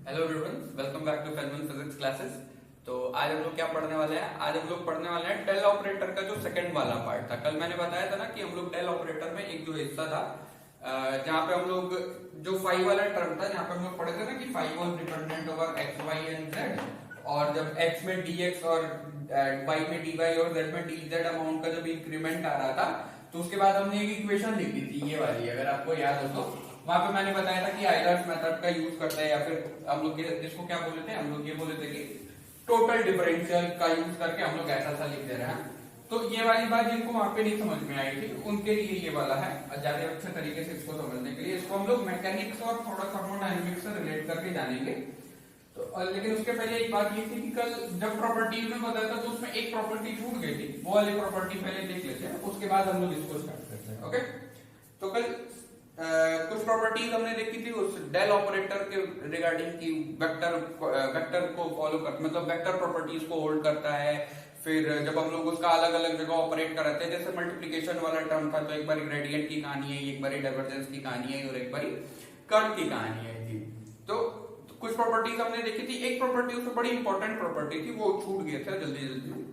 Hello everyone, welcome back to Fellman physics classes. तो आज हम लोग क्या पढ़ने वाले हैं? आज हम लोग पढ़ने वाले हैं डेल ऑपरेटर का जो सेकंड वाला पार्ट था। कल मैंने बताया था ना कि हम लोग डेल ऑपरेटर में एक जो हिस्सा था जहाँ पे हम लोग जो फाइव वाला टर्म था, जहाँ पे हम लोग पढ़े थे ना कि phi was dependent over x y and z, और जब एक्स में dx और वाई में dy और z में dz अमाउंट का जब इंक्रीमेंट आ रहा था तो उसके बाद हमने एक इक्वेशन लिखी थी, ये वाली, अगर आपको याद हो तो। वहां पे मैंने बताया था कि आइलर्स मेथड का यूज करते हैं, या फिर हम लोग इसको क्या बोले थे, हम लोग ये बोले थे कि टोटल डिफरेंशियल का यूज करके हम लोग ऐसा सा लिख दे रहे हैं। तो ये वाली बात जिनको वहां पे नहीं समझ में आई थी उनके लिए ये वाला है, ज्यादा अच्छे तरीके से इसको समझने के लिए इसको हम लोग मैकेनिक्स और थोड़ा थर्मोडायनेमिक्स से रिलेट करके जानेंगे। तो लेकिन उसके पहले एक बात ये थी कि कल जब प्रॉपर्टीज में बताया था तो उसमें एक प्रॉपर्टी छूट गई थी, वो वाली प्रॉपर्टी पहले देख लेते हैं, उसके बाद हम लोग इसको स्टार्ट करते हैं। ओके, तो कल कुछ प्रॉपर्टीज हमने देखी थी उस डेल ऑपरेटर के रिगार्डिंग की वेक्टर को फॉलो कर, मतलब वेक्टर प्रॉपर्टीज को होल्ड करता है। फिर जब हम लोग उसका अलग अलग जगह ऑपरेट कराते हैं, जैसे मल्टीप्लिकेशन वाला टर्म था तो एक बार ग्रेडियंट की कहानी है, एक बार डाइवर्जेंस की कहानी है और एक बार कर्व की कहानी है थी। तो कुछ प्रॉपर्टीज हमने देखी थी, एक प्रॉपर्टी उसमें बड़ी इंपॉर्टेंट प्रॉपर्टी थी, वो छूट गया था जल्दी जल्दी में।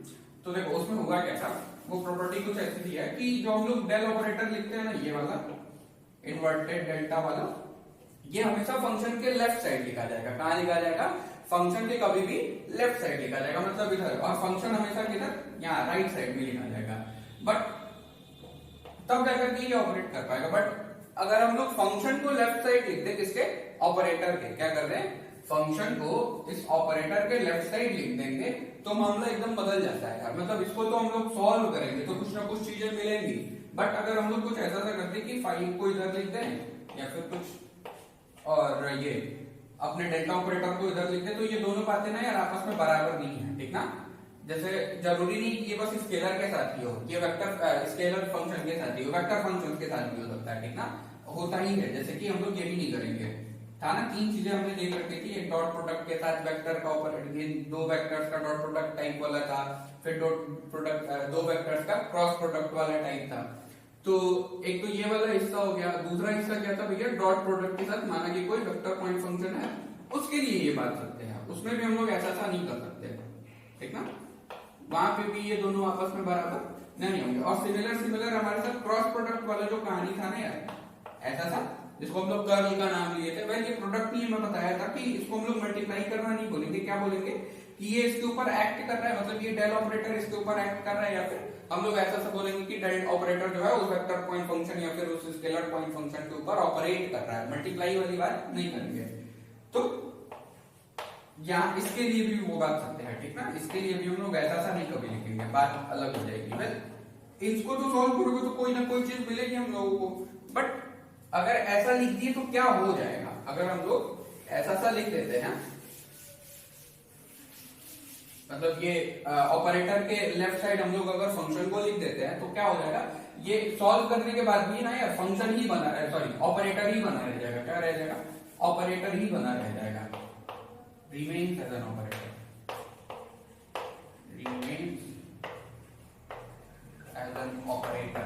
तो देखो उसमें होगा क्या था, वो प्रॉपर्टी कुछ ऐसी थी है कि जो हम लोग डेल ऑपरेटर लिखते हैं ना, ये वाला इन्वर्टेड डेल्टा वाला, ये हमेशा फंक्शन के लेफ्ट साइड लिखा जाएगा। कहां लिखा जाएगा? फंक्शन के कभी भी लेफ्ट साइड लिखा जाएगा, मतलब इधर, और फंक्शन हमेशा किधर? यहाँ राइट साइड में लिखा जाएगा। बट तब जाकर के ये ऑपरेट कर पाएगा। बट अगर हम लोग फंक्शन को लेफ्ट साइड लिख दें, किसके? ऑपरेटर के, क्या कर रहे हैं, फंक्शन को इस ऑपरेटर के लेफ्ट साइड लिख देंगे तो मामला एकदम बदल जाता है यार। मतलब इसको तो हम लोग सॉल्व करेंगे तो कुछ ना कुछ चीजें मिलेंगी, बट अगर हम लोग कुछ ऐसा करते कि फाइव को इधर लिख दें या फिर कुछ और ये अपने डेल्टा ऑपरेटर को इधर लिख दें, तो ये दोनों बातें ना यार आपस में बराबर नहीं है, ठीक ना। जैसे जरूरी नहीं कि ये बस स्केलर के साथ ही हो, ये वेक्टर स्केलर फंक्शन के साथ ही हो, वेक्टर फंक्शन के साथ भी हो सकता है, ठीक ना, होता ही है। जैसे कि हम लोग ये भी नहीं करेंगे था ना, तीन चीजें हमने देख रखी थी, एक डॉट प्रोडक्ट के साथ वेक्टर का ऑपरेटर, ये दो वेक्टर्स का डॉट प्रोडक्ट टाइप वाला था, फिर डॉट प्रोडक्ट दो वेक्टर्स का क्रॉस प्रोडक्ट वाला टाइप था। तो एक तो ये वाला हिस्सा हो गया, दूसरा हिस्सा क्या था भैया, डॉट प्रोडक्ट के साथ माना कि कोई वेक्टर पॉइंट फंक्शन है, उसके लिए ये बात सकते हैं, उसमें भी हम लोग ऐसा नहीं कर सकते, ठीक ना। वहां पे भी ये दोनों आपस में बराबर नहीं होंगे। और सिमिलर हमारे साथ क्रॉस प्रोडक्ट वाला जो कहानी था ना यार, ऐसा था जिसको हम लोग कर्ल का नाम लिए थे, वह ये प्रोडक्ट नहीं, मैं बताया था कि इसको हम लोग मल्टीप्लाई करना नहीं बोलेंगे, क्या बोलेंगे कि ये इसके ऊपर एक्ट कर रहा है, मतलब ये डेल ऑपरेटर इसके ऊपर एक्ट कर रहा है, या फिर हम लोग ऐसा बोलेंगे कि डेल ऑपरेटर जो है उस वेक्टर पॉइंट फंक्शन या फिर उस स्केलर पॉइंट फंक्शन के ऊपर ऑपरेट कर रहा है, मल्टीप्लाई वाली बात नहीं करेंगे। तो यहाँ इसके लिए भी वो बात सकते हैं, ठीक ना, इसके लिए भी हम लोग ऐसा नहीं कभी लिखेंगे, बात अलग हो जाएगी। वेल इसको तो सॉल्व करोगे तो कोई ना कोई चीज मिलेगी हम लोगों को, बट अगर ऐसा लिख दिए तो क्या हो जाएगा, अगर हम लोग ऐसा सा लिख देते हैं, मतलब ये ऑपरेटर के लेफ्ट साइड हम लोग अगर फंक्शन को लिख देते हैं तो क्या हो जाएगा, ये सॉल्व करने के बाद भी ना यार फंक्शन ही बना रहे, सॉरी ऑपरेटर ही बना रह जाएगा, क्या रह जाएगा, ऑपरेटर ही बना रह जाएगा, remains as an operator, remains as an operator,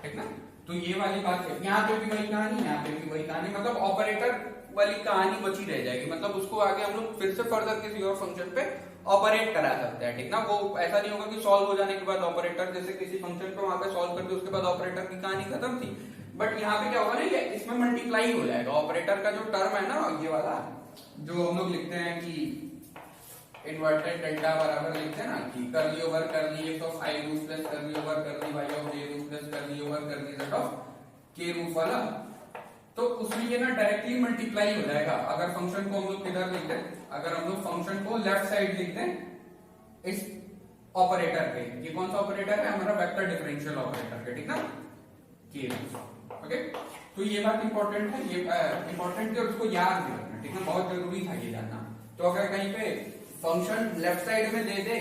ठीक ना। तो ये वाली बात है, यहाँ पे भी वही कहानी, यहाँ पे भी वही कहानी, मतलब ऑपरेटर वाली कहानी बची रह जाएगी, मतलब उसको आगे हम लोग फिर से फर्दर किसी और फंक्शन पे ऑपरेट करा सकते हैं, ठीक ना। वो ऐसा नहीं होगा कि सॉल्व हो जाने के बाद ऑपरेटर, जैसे किसी फंक्शन पे वहां पे सॉल्व करके उसके बाद ऑपरेटर की कहानी खत्म थी, बट यहाँ पे क्या होगा ना, ये इसमें मल्टीप्लाई हो जाएगा, ऑपरेटर का जो टर्म है ना, ये वाला जो हम लोग लिखते हैं कि इन्वर्टेड डेल्टा बराबर लिखते हैं ना कि curly over curly x of i root plus curly over curly y of j root plus curly over curly z of k root वाला, तो उसमें ये ना डायरेक्टली मल्टीप्लाई हो जाएगा। अगर फंक्शन को हम लोग किधर लिख दें, अगर हम लोग फंक्शन को लेफ्ट साइड लिख दें इस ऑपरेटर पे, ये कौन सा ऑपरेटर है हमारा, वेक्टर डिफरेंशियल ऑपरेटर के, ठीक ना, के रूट। ओके, तो ये बात इंपॉर्टेंट है, ये इंपॉर्टेंट है, उसको याद भी रखना, ठीक ना, बहुत जरूरी था ये जानना। तो अगर कहीं पे फंक्शन लेफ्ट साइड में दे दे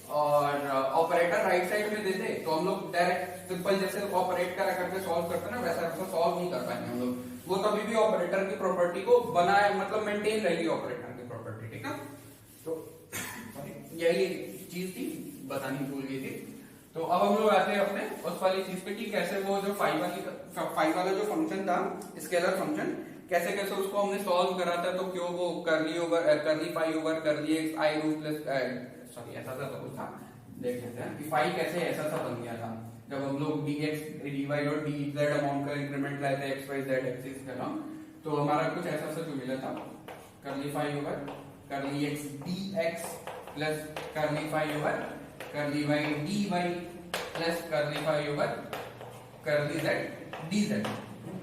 और ऑपरेटर राइट साइड में दे दे तो हम लोग डायरेक्ट सिंपल जैसे ऑपरेट करा करके सॉल्व करते हैं ना, वैसा सॉल्व नहीं कर पाएंगे हम लोग, वो तभी भी ऑपरेटर की प्रॉपर्टी को बनाए, मतलब मेंटेन रहेगी ऑपरेटर की प्रॉपर्टी, ठीक है। तो यही चीज थी, बतानी भूल गई थी। तो अब हम लोग आते हैं अपने उस वाली चीज पे कि कैसे वो जो फाइव वाला जो फंक्शन था स्केलर फंक्शन, कैसे कैसे उसको हमने सॉल्व करा था, तो क्यों वो करली फाई ओवर करली एक्स आई रूट प्लस सॉरी ऐसा था तो कुछ था, देख लेते हैं कि फाई कैसे ऐसा सा बन गया था जब हम लोग dx dy और dz अमाउंट का इंक्रीमेंट लाए थे x y z एक्सिस के अलॉन्ग, तो हमारा कुछ ऐसा सा जो मिला था curly phi over curly x dx plus curly phi over curly y dy plus curly phi over curly z dz।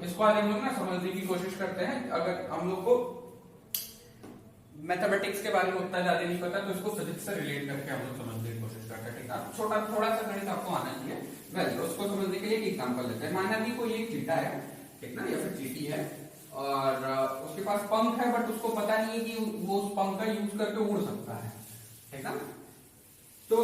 इसको आज हम लोग ना समझने की कोशिश करते हैं। अगर हम लोग को मैथमेटिक्स के बारे में उतना ज्यादा नहीं पता तो इसको फिजिक्स से रिलेट करके हम लोग समझने की कोशिश करते हैं, ठीक है। छोटा थोड़ा सा गणित आपको आना चाहिए। वेल, उसको समझने के लिए एक एग्जांपल लेते हैं। माना कि कोई एक चीटा है, ठीक ना, या फिर चीटी है और उसके पास पंख है, बट उसको पता नहीं है कि वो उस पंख का यूज करके उड़ सकता है, ठीक ना। तो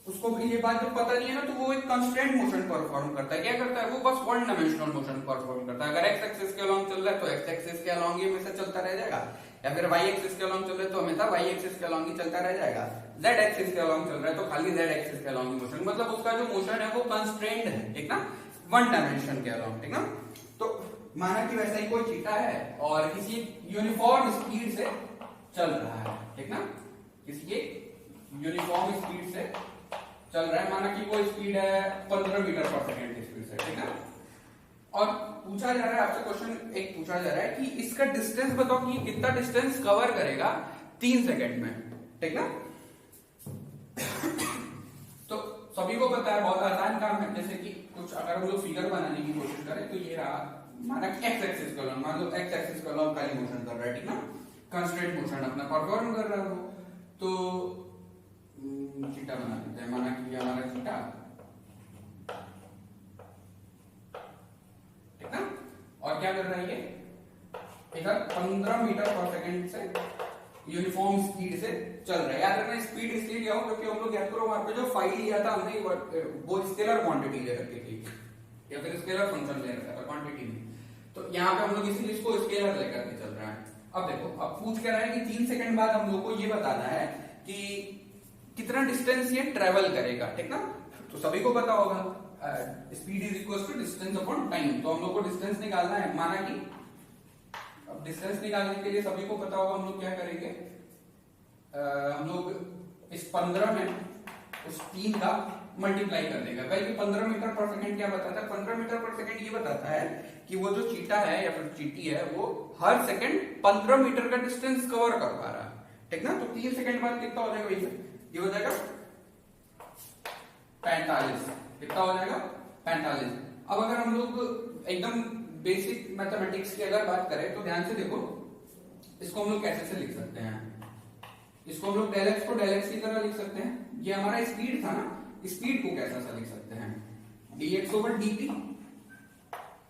उसको ये बात जब पता नहीं है ना, तो वो एक कंस्ट्रेंट मोशन परफॉर्म करता है। क्या करता है वो? बस वन डायमेंशनल मोशन परफॉर्म करता है। अगर एक्स एक्सिस के अलोंग चल रहा है तो एक्स एक्सिस के अलोंग ही हमेशा चलता रह जाएगा, या फिर वाई एक्सिस के अलोंग चल रहा है तो हमेशा वाई एक्सिस के अलोंग ही चलता रह जाएगा। जेड एक्सिस के अलोंग चल रहा है तो खाली जेड एक्सिस के अलोंग ही मोशन, मतलब उसका जो मोशन है वो कंस्ट्रेंट है, ठीक ना, वन डायमेंशन के अलोंग, ठीक ना। तो माना कि वैसा ही कोई चीटा है और किसी यूनिफॉर्म स्पीड से चल रहा है, ठीक ना, किसी यूनिफॉर्म स्पीड से चल रहा है। माना कि कोई स्पीड है 15 मीटर पर सेकंड की स्पीड से, ठीक है। और पूछा जा रहा है आपसे क्वेश्चन, एक पूछा जा रहा है कि इसका डिस्टेंस बताओ कि कितना डिस्टेंस कवर करेगा 3 सेकंड में, ठीक ना। तो सभी को पता है बहुत आसान काम है। जैसे कि कुछ अगर हम लोग फिगर बनाने की कोशिश करें तो ये रहा, माना कि एक्स एक्सिस का लॉन्ग, मान लो एक्स एक्सिस का लॉन्ग खाली मोशन कर रहा है, ठीक ना, कंस्ट्रेंट मोशन अपना परफॉर्म कर रहा है वो। तो चीटा बना देते हैं। माना कि हमारा चीटा, ठीक ना, और क्या कर रहा है ये, इधर 15 मीटर पर सेकंड से यूनिफॉर्म स्पीड से चल रहा है। याद रखना स्पीड इसलिए लिया हो क्योंकि हम लोग याद करो वहां पे जो फाई लिया था हमने वो स्केलर क्वांटिटी ले रखी थी या फिर स्केलर फंक्शन ले रखा था, क्वांटिटी नहीं। तो यहाँ पे हम लोग इसीलिए इसको स्केलर लेकर के चल रहा है। अब देखो, अब पूछ के रहा है कि 3 सेकंड बाद हम लोग को ये बताना है कि कितना डिस्टेंस ये ट्रेवल करेगा, ठीक ना। तो सभी को पता होगा speed is equal to distance upon time. तो हम लोग को डिस्टेंस निकालना है। माना कि अब डिस्टेंस निकालने के लिए सभी को पता होगा हम लोग क्या करेंगे, हम लोग इस 15 में उस 3 का मल्टीप्लाई कर देंगे। भाई 15 मीटर पर सेकंड क्या बताता है? 15 मीटर पर सेकंड ये बताता है कि वो जो चीटा है या फिर चीटी है वो हर सेकंड 15 मीटर का डिस्टेंस कवर कर पा रहा है, ठीक ना। तो 3 सेकंड बाद कितना हो जाएगा भैया? ये हो जाएगा 45। कितना हो जाएगा? 45। अब अगर हम लोग एकदम बेसिक मैथमेटिक्स की अगर बात करें तो ध्यान से देखो, इसको हम लोग कैसे से लिख सकते हैं? इसको हम लोग डेल एक्स को डेल एक्स की तरह लिख सकते हैं। ये हमारा स्पीड था ना, स्पीड को कैसा सा लिख सकते हैं? dx over dt।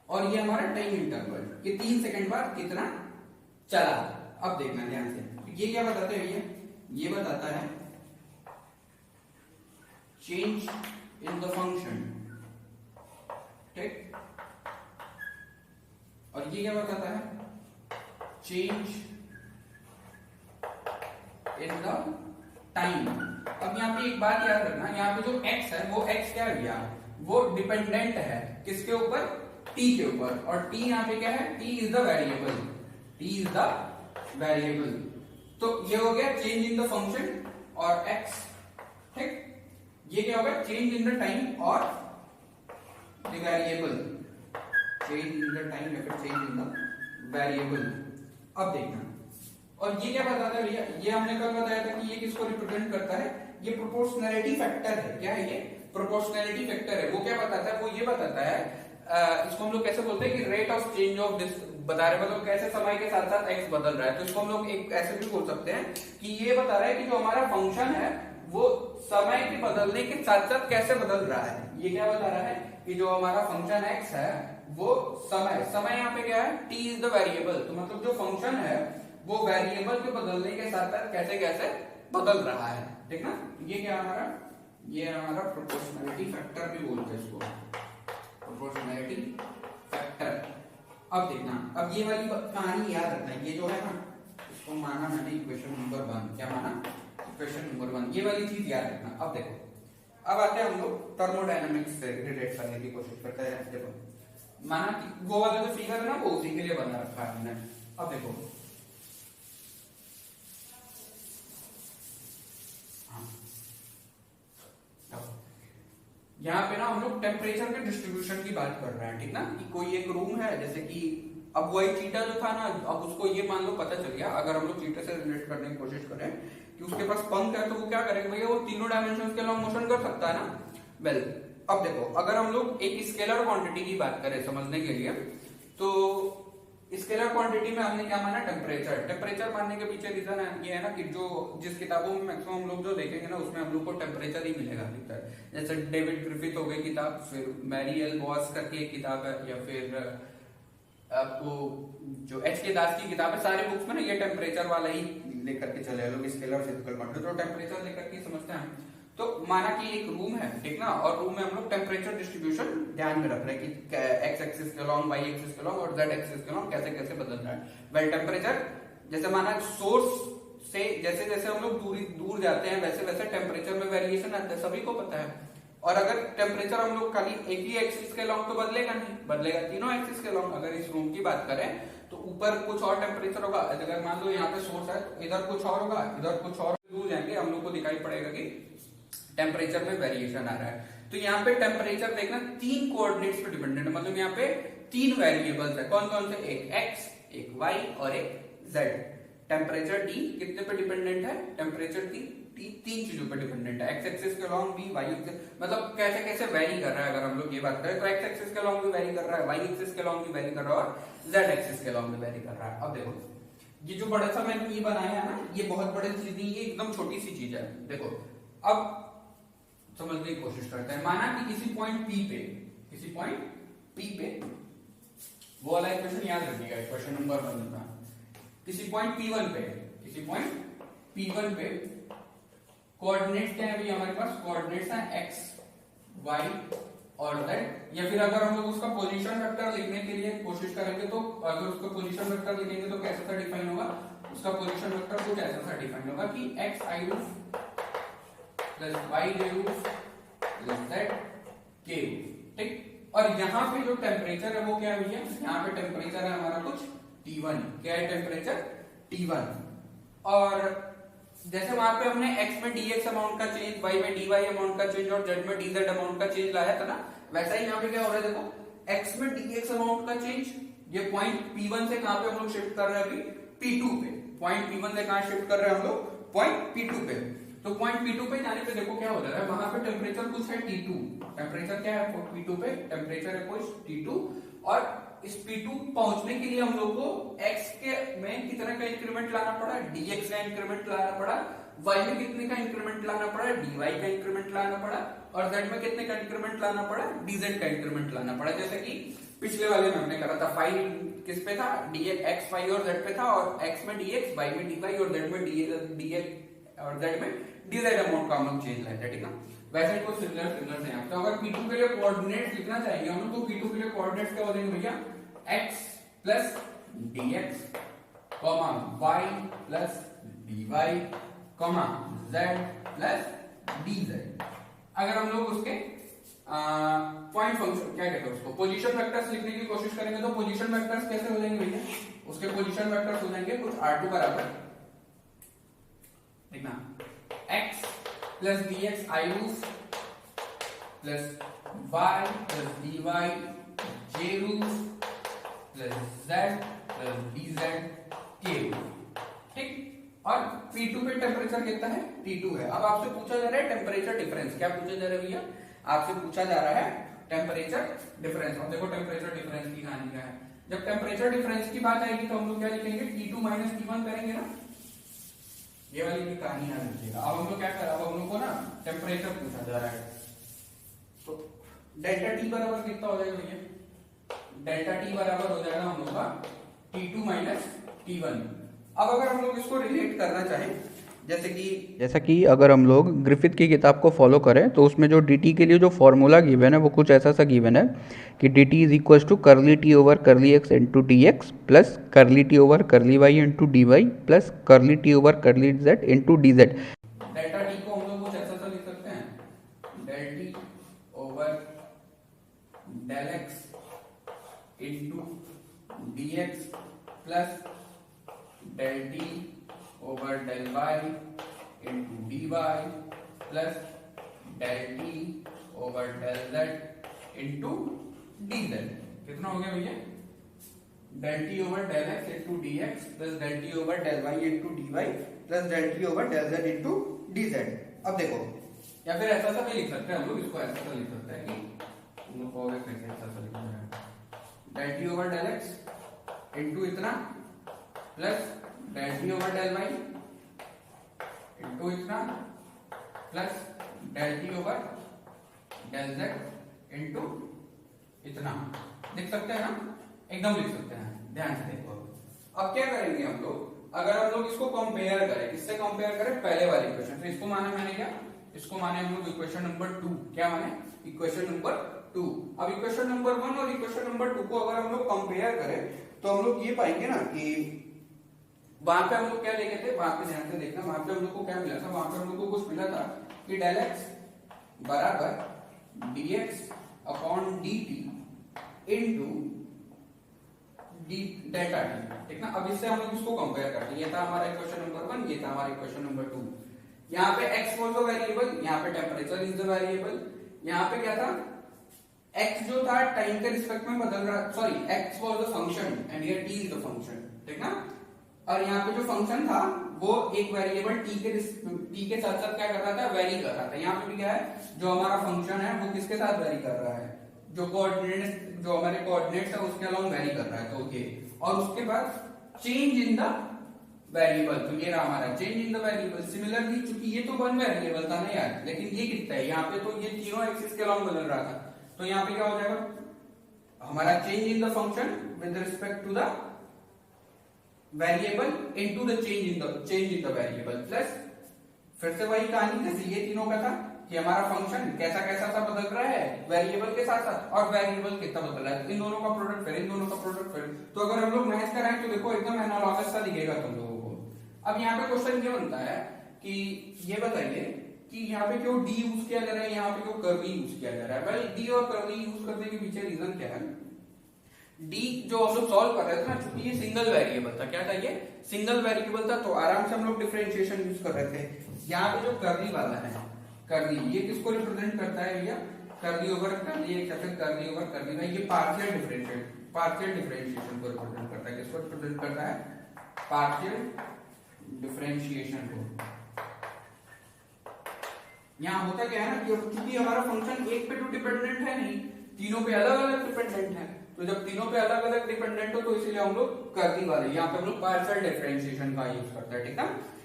और ये हमारा टाइम इंटरवल, ये 3 सेकंड बाद कितना चला। अब देखना ध्यान से, ये क्या बताते हैं भैया? ये बताता है चेंज इन द फंक्शन, ठीक। और ये क्या बताता है? Change in the time. अब यहाँ पे एक बात याद रखना, यहाँ पे जो x है वो x क्या है? वो डिपेंडेंट है किसके ऊपर? t के ऊपर। और t यहाँ पे क्या है? t is the variable, t is the variable. तो ये हो गया चेंज इन द फंक्शन और x, ठीक। ये क्या होगा? चेंज इन द टाइम और the variable, change in the time या फिर चेंज इन द वेरिएबल। अब देखना, और ये क्या बताता है भैया? ये हमने कल बताया था कि ये किसको रिप्रेजेंट करता है? ये प्रोपोर्शनैलिटी फैक्टर है। क्या है ये? प्रोपोर्शनैलिटी फैक्टर है। वो क्या बताता है? वो ये बताता है, इसको हम लोग कैसे बोलते हैं कि रेट ऑफ चेंज ऑफ बता रहे, मतलब कैसे समय के साथ साथ x बदल रहा है। तो इसको हम लोग एक ऐसे भी बोल सकते हैं कि ये बता रहा है कि जो हमारा फंक्शन है वो समय के बदलने के साथ साथ कैसे बदल रहा है। ये क्या बता रहा है कि जो हमारा फंक्शन x है वो समय यहाँ पे क्या है? t is the variable. तो मतलब जो फंक्शन है वो वेरिएबल के बदलने के साथ साथ कैसे कैसे बदल रहा है, ठीक ना। ये क्या हमारा? ये हमारा प्रोपोर्शनैलिटी फैक्टर भी बोलते हैं इसको, प्रोपोर्शनैलिटी फैक्टर। अब देखना, अब ये वाली कहानी याद रखना, ये जो है ना इसको माना मैंने इक्वेशन नंबर 1। क्या माना? Equation number 1। ये वाली चीज याद रखना। अब देखो, अब आते हैं हम लोग थर्मोडायनामिक्स से रिलेट करने की कोशिश करते हैं। देखो माना कि वो वाला जो फिगर है ना वो उसी के लिए बना रखा है हमने। अब देखो यहाँ पे ना हम लोग टेम्परेचर के डिस्ट्रीब्यूशन की बात कर रहे हैं, ठीक ना, कि कोई एक रूम है, जैसे कि अब वही चीटा जो था ना, अब उसको ये मान लो पता चल गया, अगर हम लोग चीटे से रिलेट करने की कोशिश करें कि उसके पास पंख है, तो वो क्या करेगा भैया, वो तीनों डायमेंशन के लॉन्ग मोशन कर सकता है ना। वेल अब देखो, अगर हम लोग एक स्केलर क्वांटिटी की बात करें समझने के लिए, तो स्केलर क्वांटिटी में हमने क्या माना, टेम्परेचर। टेम्परेचर मानने के पीछे रीजन ये है ना कि जो जिस किताबों में मैक्सिमम हम लोग जो देखेंगे ना, उसमें हम लोग को टेम्परेचर ही मिलेगा अधिकतर। जैसे डेविड ग्रिफिथ हो गई किताब, फिर मैरी एल बॉस करके एक किताब है, या फिर आपको जो एच के दास की किताब है, सारे बुक्स में ना ये टेम्परेचर वाला ही लेकर के चले लोग, स्केलर फिजिकल क्वांटिटी, तो टेम्परेचर लेकर के समझते हैं। तो माना कि एक रूम है, ठीक ना, और रूम में हम लोग टेम्परेचर डिस्ट्रीब्यूशन ध्यान में रख रहे हैं कि एक्स एक्सिस के लॉन्ग, वाई एक्सिस के लॉन्ग और जेड एक्सिस के लॉन्ग कैसे कैसे बदल रहा है। वेल टेम्परेचर जैसे माना सोर्स से जैसे जैसे हम लोग दूर जाते हैं, वैसे वैसे टेम्परेचर में वेरिएशन आता है, सभी को पता है। और अगर टेम्परेचर हम लोग खाली एक ही एक्सिस के लॉन्ग तो बदलेगा नहीं, बदलेगा तीनों एक्सिस के लॉन्ग। अगर इस रूम की बात करें तो ऊपर कुछ और टेम्परेचर होगा, अगर मान लो यहाँ पे सोर्स है तो इधर कुछ और होगा, इधर कुछ और, दूर जाएंगे हम लोग को दिखाई पड़ेगा कि टेम्परेचर में वेरिएशन आ रहा है। तो यहाँ पे टेम्परेचर देखना तीन कोऑर्डिनेट्स पे डिपेंडेंट है, मतलब यहाँ पे तीन वेरिएबल्स है। कौन कौन से, एक एक्स, एक वाई और एक जेड। टेम्परेचर टी कितने पे डिपेंडेंट है, टेम्परेचर टी तीन चीजों पे डिपेंडेंट है, एक्स एक्सिस के लॉन्ग भी, वाई एक्सिस, मतलब कैसे कैसे वेरी कर रहा है। अगर हम लोग ये बात करें तो एक्स एक्सिस के लॉन्ग भी वेरी कर रहा है, वाई एक्सिस के लॉन्ग भी वेरी कर रहा है और जेड एक्सिस के लॉन्ग भी वेरी कर रहा है। अब देखो ये जो बड़ा सा मैंने ये बनाया है ना, ये बहुत बड़ी चीज नहीं, ये एकदम छोटी सी चीज है। देखो अब समझने की कोशिश करते हैं। माना कि किसी पॉइंट P पे, किसी पॉइंट P पे, वो वाला इक्वेशन याद रखिएगा, इक्वेशन नंबर 1 का, किसी पॉइंट P1 पे, किसी पॉइंट P1 पे कोऑर्डिनेट्स क्या है अभी हमारे पास, कोऑर्डिनेट्स हैं x, y और z। या फिर अगर हम लोग उसका पोजीशन वेक्टर लिखने के लिए कोशिश करेंगे, तो अगर उसका पोजीशन वेक्टर लिखेंगे तो कैसा सा डिफाइन होगा, उसका पोजीशन वेक्टर कुछ ऐसा सा डिफाइन होगा कि x i roof plus y j roof plus z k roof, ठीक। और यहाँ पे जो टेम्परेचर है वो क्या है भैया, यहाँ पे टेम्परेचर है हमारा कुछ T1, क्या है टेम्परेचर T1। और जैसे वहां पे हमने x में dx अमाउंट का चेंज, y में dy अमाउंट का चेंज और z में dz अमाउंट का चेंज लाया था ना, वैसा ही यहाँ पे क्या हो रहा है, देखो x में dx अमाउंट का चेंज, ये पॉइंट P1 से कहां पे हम लोग शिफ्ट कर रहे हैं अभी, P2 पे। पॉइंट P1 से कहां शिफ्ट कर रहे हैं हम लोग, पॉइंट P2 पे। तो पॉइंट P2 पे जाने पे देखो क्या हो जा रहा है, वहां पे टेम्परेचर कुछ है T2, टेम्परेचर क्या है P2 पे, टेम्परेचर है कुछ T2। और इस P2 पहुंचने के लिए हम लोग को x के में कितने का इंक्रीमेंट लाना पड़ा, dx का इंक्रीमेंट लाना पड़ा, y में कितने का इंक्रीमेंट लाना पड़ा, dy का इंक्रीमेंट लाना पड़ा, और z में कितने का इंक्रीमेंट लाना पड़ा, dz का इंक्रीमेंट लाना पड़ा। जैसे कि पिछले वाले में हमने करा था, फाई किस पे था, dx x y और z पे था, और x में dx, y में dy और z में dx और z में dz अमाउंट का हम लोग चेंज लाए थे, ठीक ना। वैसे ही कुछ सिमिलर से यहाँ पे अगर P2 के लिए कोऑर्डिनेट्स लिखना चाहिए हम लोग, तो P2 के लिए कोऑर्डिनेट्स क्या हो जाएंगे भैया, x plus dx, y plus dy, z plus dz। अगर हम लोग उसके पॉइंट फंक्शन क्या कहते हैं उसको, पोजीशन वेक्टर्स लिखने की कोशिश करेंगे, तो पोजीशन वेक्टर्स कैसे हो जाएंगे भैया, उसके पोजीशन वेक्टर्स हो जाएंगे कुछ r2 बराबर, देखना, x plus dx i roof plus y plus dy j roof plus z plus dz k roof, ठीक। और P2 पे टेम्परेचर कितना है, T2 है। अब आपसे पूछा जा रहा है टेम्परेचर डिफरेंस, क्या पूछा जा रहा है भैया, आपसे पूछा जा रहा है टेम्परेचर डिफरेंस। अब देखो टेम्परेचर डिफरेंस की कहानी क्या है, जब टेम्परेचर डिफरेंस की बात आएगी तो हम लोग क्या लिखेंगे, T2 माइनस T1 करेंगे ना, ये वाली भी कहानी याद रखिएगा। अब हम लोग क्या करें, अब हम लोग को ना टेम्परेचर पूछा जा रहा है, तो डेल्टा टी बराबर कितना हो जाएगा भैया, डेल्टा टी बराबर हो जाएगा हम लोग का T2 माइनस T1। अब अगर हम लोग इसको रिलेट करना चाहें, जैसा कि अगर हम लोग ग्रिफिथ की किताब को फॉलो करें, तो उसमें जो dt के लिए जो फॉर्मूला गिवन है वो कुछ ऐसा सा गिवन है कि dt is equal to curly t over curly x into d x plus curly t over curly y into d y plus curly t over curly z into d z. Delta t को हम लोग कुछ ऐसा सा लिख सकते हैं, del t over del x plus del t over del y into d y plus del t over del z into d z. कितना हो गया भैया? Del t over del x into d x plus del t over del y into d y plus del t over del z into d z. अब देखो, या फिर ऐसा सा भी लिख सकते हैं हम लोग, इसको ऐसा सा लिख सकते हैं कि तुम लोग कहोगे कैसे ऐसा सा लिखना है, del t over del x into इतना plus del t over del y into इतना plus del t over del z into इतना। लिख सकते हैं ना? एकदम लिख सकते हैं। ध्यान से देखो, अब क्या करेंगे हम लोग, अगर हम लोग इसको कंपेयर करें, किससे कंपेयर करें? पहले वाली इक्वेशन से। इसको माने मैंने क्या, इसको माने हम लोग इक्वेशन नंबर 2। क्या माने? Equation number 2। अब इक्वेशन नंबर 1 और इक्वेशन नंबर 2 को अगर हम लोग कंपेयर करें तो हम लोग ये पाएंगे ना कि वहां पे हम लोग क्या लेके थे, वहां पे ध्यान से देखना, वहां पे हम लोग को क्या मिला था? वहां पे हम लोग को कुछ मिला था कि डेल एक्स बराबर dx upon dt into delta T. ठीक ना? अब इससे हम लोग इसको कंपेयर करते हैं। ये था हमारा इक्वेशन नंबर 1, ये था हमारा इक्वेशन नंबर 2। यहाँ पे x वाज द वेरिएबल, यहाँ पे टेम्परेचर इज द वेरिएबल। यहाँ पे क्या था? x जो था टाइम के रिस्पेक्ट में बदल रहा, sorry x was the function and here t is the function. ठीक ना? और यहाँ पे जो फंक्शन था वो एक वेरिएबल t के साथ साथ क्या कर रहा था? वेरी कर रहा था। यहाँ पे भी क्या है, जो हमारा फंक्शन है वो किसके साथ वेरी कर रहा है? जो कोऑर्डिनेट्स, जो हमारे कोऑर्डिनेट्स है उसके अलाउंग वेरी कर रहा है, तो ये। और उसके बाद चेंज इन द वेरिएबल, तो ये रहा हमारा change in the variable. Similarly चूंकि ये तो वन वेरिएबल था ना यार, लेकिन ये कितना है? यहाँ पे तो ये तीनों एक्सिस के अलाउंग बदल रहा था, तो यहाँ पे क्या हो जाएगा हमारा? Change in the function with respect to the variable into the change in the variable plus फिर से वही कहानी जैसे ये तीनों का था कि हमारा फंक्शन कैसा कैसा सा बदल रहा है वेरिएबल के साथ साथ, और वेरिएबल कितना बदल रहा है, तो इन दोनों का प्रोडक्ट फिर इन दोनों का प्रोडक्ट फिर। तो अगर हम लोग मैच कराएं तो देखो एकदम एनालॉगस सा दिखेगा तुम लोगों को। अब यहाँ पे क्वेश्चन ये बनता है कि ये बताइए कि यहाँ पे क्यों डी यूज किया जा रहा है, यहाँ पे क्यों कर्ली यूज किया जा रहा है? वेल, डी और कर्ली यूज करने के पीछे रीजन क्या है? डी जो हम लोग सॉल्व कर रहे थे ना, चूंकि ये सिंगल वेरिएबल था, क्या था ये? सिंगल वेरिएबल था, तो आराम से हम लोग डिफरेंशिएशन यूज कर रहे थे। यहाँ पे जो कर्ली वाला है, कर्ली, ये किसको रिप्रेजेंट करता है भैया? कर्ली ओवर कर्ली एक, या फिर कर्ली ओवर कर्ली में, ये पार्शियल डिफरेंशिएशन को रिप्रेजेंट करता है। किसको रिप्रेजेंट करता है? पार्शियल डिफरेंशिएशन को। यहाँ होता क्या है ना कि क्योंकि हमारा फंक्शन एक पे तो डिपेंडेंट है नहीं, तीनों पे अलग अलग डिपेंडेंट है, तो जब तीनों पे अलग अलग डिपेंडेंट हो तो इसीलिए हम लोग कर्ली वाले, यहाँ पे हम लोग पार्शियल डिफरेंशिएशन का यूज करते हैं। ठीक है?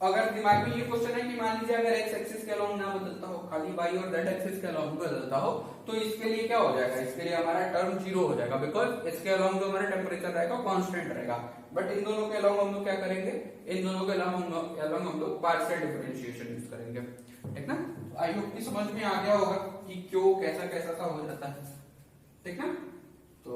अगर दिमाग में ये क्वेश्चन है कि मान लीजिए अगर x एक्सिस के अलाउंग ना बदलता हो, खाली y और z एक्सिस के अलाउंग बदलता हो, तो इसके लिए क्या हो जाएगा? इसके लिए हमारा टर्म 0 हो जाएगा, बिकॉज इसके अलाउंग जो हमारा टेम्परेचर रहेगा कांस्टेंट रहेगा। बट इन दोनों के अलाउंग हम लोग क्या करेंगे? इन दोनों के अलाउंग हम लोग पार्शियल डिफरेंशिएशन यूज करेंगे। ठीक ना? आई होप कि समझ में आ गया होगा कि क्यों कैसा कैसा सा हो जाता है। ठीक ना? तो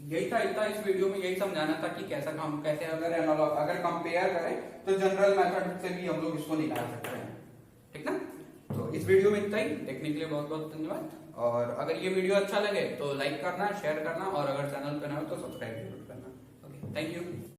यही था, इतना इस वीडियो में यही समझाना था कि कैसा काम, कैसे अगर एनालॉग अगर कंपेयर करें तो जनरल मेथड से भी हम लोग इसको निकाल सकते हैं। ठीक ना? तो इस वीडियो में इतना ही। देखने के लिए बहुत बहुत धन्यवाद, और अगर ये वीडियो अच्छा लगे तो लाइक करना, शेयर करना, और अगर चैनल पे नए हो तो सब्सक्राइब जरूर करना। Okay, thank you.